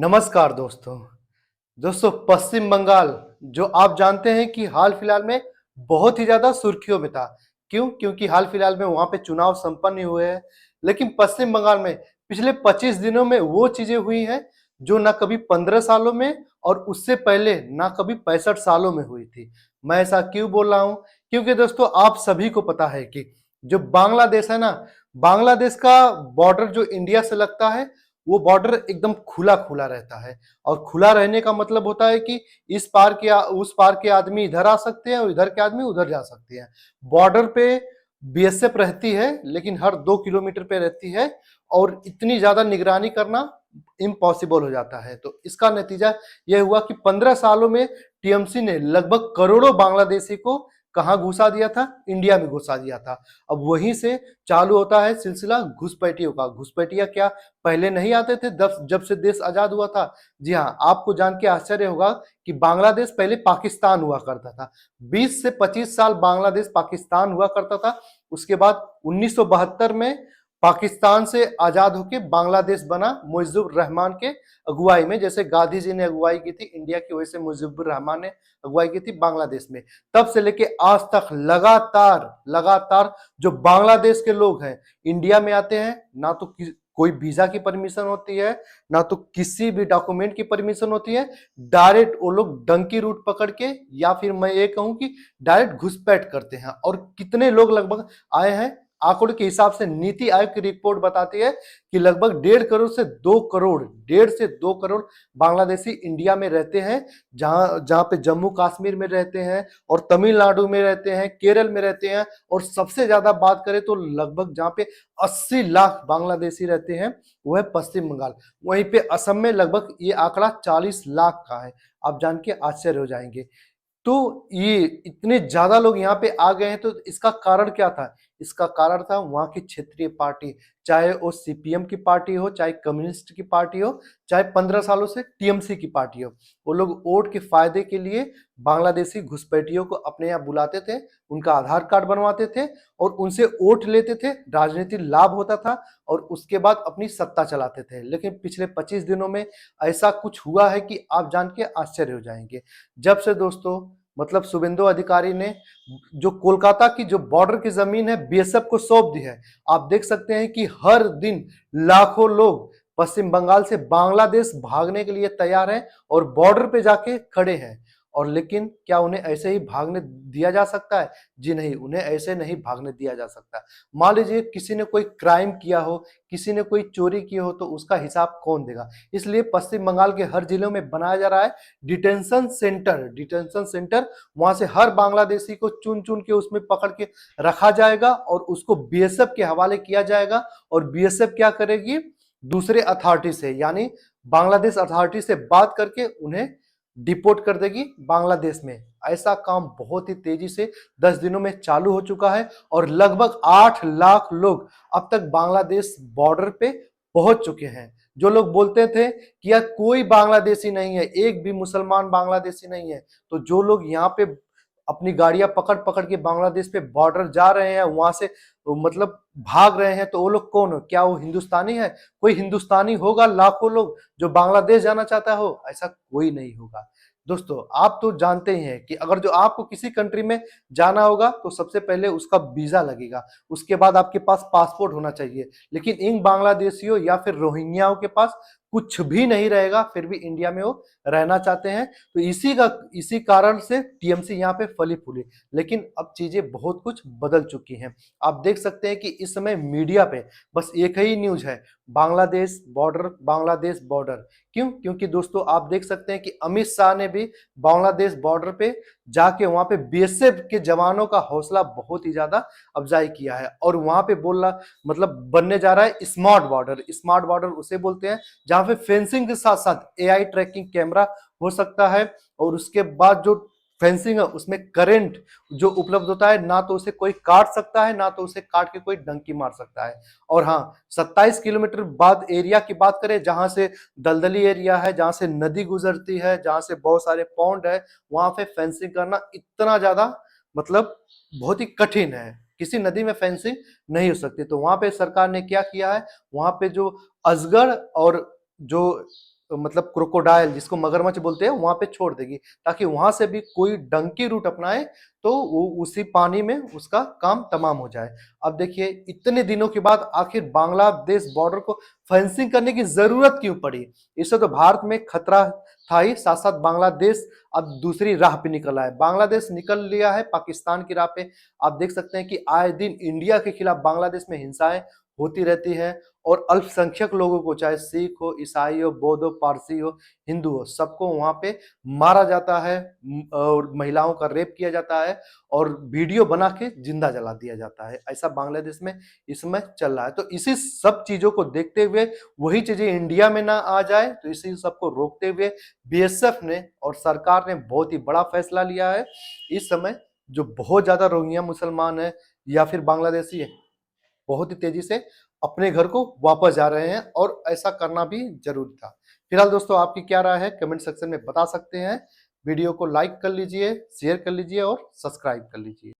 नमस्कार दोस्तों। पश्चिम बंगाल जो आप जानते हैं कि हाल फिलहाल में बहुत ही ज़्यादा सुर्खियों में था। क्यों? क्योंकि हाल फिलहाल में वहाँ पे चुनाव संपन्न ही हुए हैं। लेकिन पश्चिम बंगाल में पिछले 25 दिनों में वो चीज़ें हुई हैं जो ना कभी 15 सालों में और उससे पहले ना कभी 65 सालों में हुई थी। मैं ऐसा क्यों बोल रहा हूँ? क्योंकि दोस्तों आप सभी को पता है कि जो बांग्लादेश है ना, बांग्लादेश का बॉर्डर जो इंडिया से लगता है वो बॉर्डर एकदम खुला-खुला रहता है और खुला रहने का मतलब होता है कि इस पार के उस पार के आदमी इधर आ सकते हैं और इधर के आदमी उधर जा सकते हैं। बॉर्डर पे बीएसएफ रहती है लेकिन हर 2 किलोमीटर पे रहती है और इतनी ज़्यादा निगरानी करना इम्पॉसिबल हो जाता है। तो इसका नतीजा ये हुआ कि 15 सालों में टीएमसी ने लगभग करोड़ों बांग्लादेशी को कहाँ घुसा दिया था? इंडिया में घुसा दिया था। अब वहीं से चालू होता है सिलसिला घुसपैठियों का। घुसपैठिया क्या पहले नहीं आते थे जब से देश आजाद हुआ था? जी हाँ, आपको जान के आश्चर्य होगा कि बांग्लादेश पहले पाकिस्तान हुआ करता था। 20 से 25 साल बांग्लादेश पाकिस्तान हुआ करता था। उसके बाद 1972 में पाकिस्तान से आजाद होके बांग्लादेश बना मुजिबुर रहमान के अगुवाई में। जैसे गांधी जी ने अगुवाई की थी इंडिया की, वैसे मुजिबुर रहमान ने अगुवाई की थी बांग्लादेश में। तब से लेके आज तक लगातार लगातार जो बांग्लादेश के लोग हैं इंडिया में आते हैं, ना तो कोई वीजा की परमिशन होती है, ना तो किसी भी डॉक्यूमेंट की परमिशन होती है। डायरेक्ट वो लोग डंकी रूट पकड़ के या फिर मैं ये कहूं कि डायरेक्ट घुसपैठ करते हैं। और कितने लोग लगभग आए हैं, आंकड़ों के हिसाब से नीति आयोग की रिपोर्ट बताती है कि लगभग 1.5 करोड़ से 2 करोड़, 1.5 से 2 करोड़ बांग्लादेशी इंडिया में रहते हैं। जहां जहां पे जम्मू कश्मीर में रहते हैं और तमिलनाडु में रहते हैं, केरल में रहते हैं। और सबसे ज्यादा बात करें तो लगभग जहां पे 80 लाख बांग्लादेशी रहते हैं वो है पश्चिम बंगाल। वहीं पे असम में लगभग ये आंकड़ा 40 लाख का है। आप जान के आश्चर्य हो जाएंगे। तो ये इतने ज्यादा लोग यहाँ पे आ गए हैं, तो इसका कारण क्या था? इसका कारण था वहां की क्षेत्रीय पार्टी, चाहे वो सीपीएम की पार्टी हो, चाहे कम्युनिस्ट की पार्टी हो, चाहे 15 सालों से टीएमसी की पार्टी हो। वो लोग वोट के फायदे के लिए बांग्लादेशी घुसपैठियों को अपने यहाँ बुलाते थे, उनका आधार कार्ड बनवाते थे और उनसे वोट लेते थे। राजनीतिक लाभ होता था और उसके बाद अपनी सत्ता चलाते थे। लेकिन पिछले 25 दिनों में ऐसा कुछ हुआ है कि आप जान के आश्चर्य हो जाएंगे। जब से दोस्तों शुभेंदु अधिकारी ने जो कोलकाता की जो बॉर्डर की जमीन है बीएसएफ को सौंप दी है, आप देख सकते हैं कि हर दिन लाखों लोग पश्चिम बंगाल से बांग्लादेश भागने के लिए तैयार हैं और बॉर्डर पे जाके खड़े हैं। और लेकिन क्या उन्हें ऐसे ही भागने दिया जा सकता है? जी नहीं, उन्हें ऐसे नहीं भागने दिया जा सकता। मान लीजिए किसी ने कोई क्राइम किया हो, किसी ने कोई चोरी की हो, तो उसका हिसाब कौन देगा? इसलिए पश्चिम बंगाल के हर जिलों में बनाया जा रहा है डिटेंशन सेंटर। डिटेंशन सेंटर, वहां से हर बांग्लादेशी को चुन चुन के उसमें पकड़ के रखा जाएगा और उसको बीएसएफ के हवाले किया जाएगा। और बीएसएफ क्या करेगी? दूसरे अथॉरिटी से यानी बांग्लादेश अथॉरिटी से बात करके उन्हें डिपोर्ट कर देगी बांग्लादेश में। ऐसा काम बहुत ही तेजी से 10 दिनों में चालू हो चुका है और लगभग 8 लाख लोग अब तक बांग्लादेश बॉर्डर पे पहुंच चुके हैं। जो लोग बोलते थे कि यार कोई बांग्लादेशी नहीं है, एक भी मुसलमान बांग्लादेशी नहीं है, तो जो लोग यहाँ पे अपनी गाड़ियां पकड़ पकड़ के बांग्लादेश पे बॉर्डर जा रहे हैं, वहां से भाग रहे हैं, तो वो लोग कौन हो? क्या वो हिंदुस्तानी है? कोई हिंदुस्तानी होगा लाखों लोग जो बांग्लादेश जाना चाहता हो? ऐसा कोई नहीं होगा। दोस्तों आप तो जानते ही हैं कि अगर जो आपको किसी कंट्री में जाना होगा तो सबसे पहले उसका वीजा लगेगा, उसके बाद आपके पास पासपोर्ट होना चाहिए। लेकिन इन बांग्लादेशियों या फिर रोहिंग्याओं के पास कुछ भी नहीं रहेगा, फिर भी इंडिया में वो रहना चाहते हैं। तो इसी कारण से टीएमसी यहाँ पे फली फूली। लेकिन अब चीजें बहुत कुछ बदल चुकी हैं। आप देख सकते हैं कि इस समय मीडिया पे बस एक ही न्यूज है, बांग्लादेश बॉर्डर, बांग्लादेश बॉर्डर। क्यों? क्योंकि दोस्तों आप देख सकते हैं कि अमित शाह ने भी बांग्लादेश बॉर्डर पे जाके वहां पे बीएसएफ के जवानों का हौसला बहुत ही ज्यादा अफजाई किया है और वहां पे बोल रहा बनने जा रहा है स्मार्ट बॉर्डर। स्मार्ट बॉर्डर उसे बोलते हैं जहां पे फेंसिंग के साथ साथ एआई ट्रैकिंग कैमरा हो सकता है और उसके बाद जो फेंसिंग है उसमें करंट जो उपलब्ध होता है, ना तो उसे कोई काट सकता है, ना तो उसे काट के कोई डंकी मार सकता है। और हाँ, 27 किलोमीटर बाद एरिया की बात करें जहां से दलदली एरिया है, जहां से नदी गुजरती है, जहां से बहुत सारे पॉन्ड है, वहां पे फेंसिंग करना इतना ज्यादा बहुत ही कठिन है। किसी नदी में फेंसिंग नहीं हो सकती। तो वहां पे सरकार ने क्या किया है, वहां पे जो अजगर और जो मतलब क्रोकोडाइल जिसको मगरमच्छ बोलते हैं वहां पे छोड़ देगी, ताकि वहां से भी कोई डंकी रूट अपनाए तो वो उसी पानी में उसका काम तमाम हो जाए। अब देखिए इतने दिनों के बाद आखिर बांग्लादेश बॉर्डर को फेंसिंग करने की जरूरत क्यों पड़ी? इससे तो भारत में खतरा था ही, साथ साथ बांग्लादेश अब दूसरी राह पे निकला है। बांग्लादेश निकल लिया है पाकिस्तान की राह पे। आप देख सकते हैं कि आए दिन इंडिया के खिलाफ बांग्लादेश में हिंसाएं होती रहती है, और अल्पसंख्यक लोगों को, चाहे सिख हो, ईसाई हो, बौद्ध हो, पारसी हो, हिंदू हो, सबको वहां पे मारा जाता है, और महिलाओं का रेप किया जाता है, और वीडियो बना के जिंदा जला दिया जाता है। ऐसा बांग्लादेश में इस समय चल रहा है। तो इसी सब चीजों को देखते हुए, वही चीजें इंडिया में ना आ जाए, तो इसी सबको रोकते हुए बीएसएफ ने और सरकार ने बहुत ही बड़ा फैसला लिया है। इस समय जो बहुत ज्यादा रोहिंग्या मुसलमान है या फिर बांग्लादेशी है, बहुत ही तेजी से अपने घर को वापस जा रहे हैं, और ऐसा करना भी जरूरी था। फिलहाल दोस्तों आपकी क्या राय है कमेंट सेक्शन में बता सकते हैं। वीडियो को लाइक कर लीजिए, शेयर कर लीजिए और सब्सक्राइब कर लीजिए।